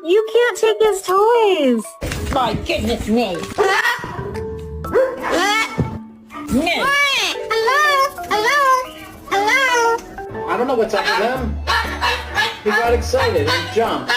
You can't take his toys. My goodness me. No. I don't know what's up with him. He got excited and jumped.